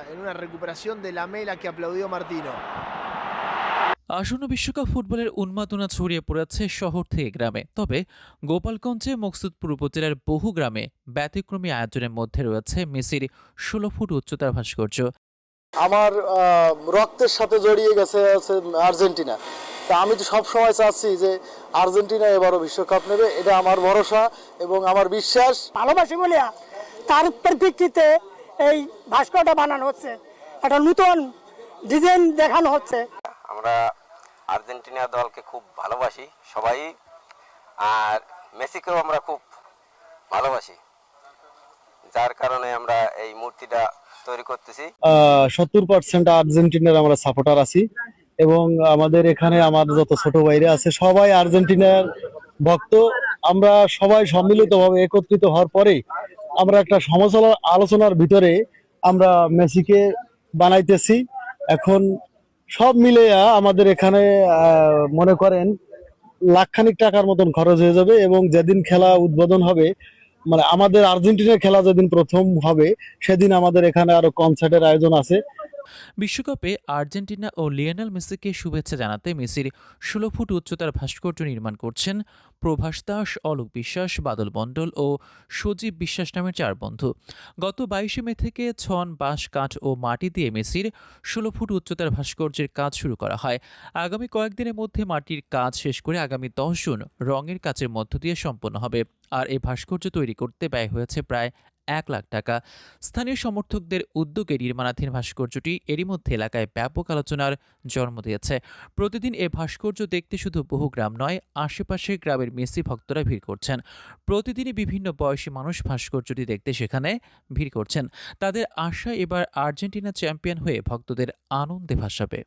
En una recuperación de la mela que aplaudió Martino. আসন্ন বিশ্বকাপ ফুটবলের উন্মাদনা ছড়িয়ে পড়েছে শহর থেকে গ্রামে। তবে গোপালগঞ্জে মকসুদপুর উপজেলার বহু গ্রামে ব্যতিক্রমী আয়োজনের মধ্যে রয়েছে মেসির ১৬ ফুট উচ্চতার ভাস্কর্য। আমার রক্তের সাথে জড়িয়ে গেছে আছে আর্জেন্টিনা। তা আমি তো সব সময় চাচ্ছি যে আর্জেন্টিনা এবারও বিশ্বকাপ নেবে, এটা আমার ভরসা এবং আমার বিশ্বাস। ভালোবাসি বলিয়া তার পরিপ্রেক্ষিতে এই ভাস্করটা বানানো হচ্ছে, একটা নতুন ডিজাইন দেখানো হচ্ছে। আমরা আর্জেন্টিনা দলকে খুব ভালোবাসি সবাই, আর মেসিকেও আমরা খুব ভালোবাসি, যার কারণে আমরা এই মূর্তিটা তৈরি করতেছি। 70% আর্জেন্টিনার আমরা সাপোর্টার আছি এবং আমাদের এখানে আমার যত ছোট ভাইরা আছে সবাই আর্জেন্টিনার ভক্ত। আমরা সবাই সম্মিলিতভাবে একত্রিত হওয়ার পরে আমরা একটা আলোচনার ভিতরে আমরা মেসিকে বানাইতেছি। এখন সব মিলে আমাদের এখানে মনে করেন লাখখানিক টাকার মতন খরচ হয়ে যাবে এবং যেদিন খেলা উদ্বোধন হবে, মানে আমাদের আর্জেন্টিনার খেলা যেদিন প্রথম হবে সেদিন আমাদের এখানে আরো কনসার্টের আয়োজন আছে। বিশ্বকাপে আর্জেন্টিনা ও লিওনেল মেসিকে শুভেচ্ছা জানাতে মেসির ১৬ ফুট উচ্চতার ভাস্কর্য নির্মাণ করছেন প্রভাস দাস, অলোক বিশ্বাস, বাদল মণ্ডল ও সজীব বিশ্বাস নামের ৪ বন্ধু। গত ২২শে মে থেকে ছন, বাঁশ, কাঠ ও মাটি দিয়ে মেসির ১৬ ফুট উচ্চতার ভাস্কর্যের কাজ শুরু করা হয়। আগামী কয়েকদিনের মধ্যে মাটির কাজ শেষ করে আগামী ১০ জুন রঙের কাজের মধ্য দিয়ে সম্পন্ন হবে। আর এই ভাস্কর্য তৈরি করতে ব্যয় হয়েছে প্রায় ১ লাখ টাকা। স্থানীয় সমর্থকদের উদ্যোগে নির্মাণাধীন ভাস্কর্যটি এরই মধ্যে এলাকায় ব্যাপক আলোচনার জন্ম দিয়েছে। প্রতিদিন এ ভাস্কর্য দেখতে শুধু বহু গ্রাম নয়, আশেপাশের গ্রামের মেসি ভক্তরা ভিড় করছেন। প্রতিদিনই বিভিন্ন বয়সী মানুষ ভাস্কর্যটি দেখতে সেখানে ভিড় করছেন। তাদের আশা, এবার আর্জেন্টিনা চ্যাম্পিয়ন হয়ে ভক্তদের আনন্দে ভাসাবে।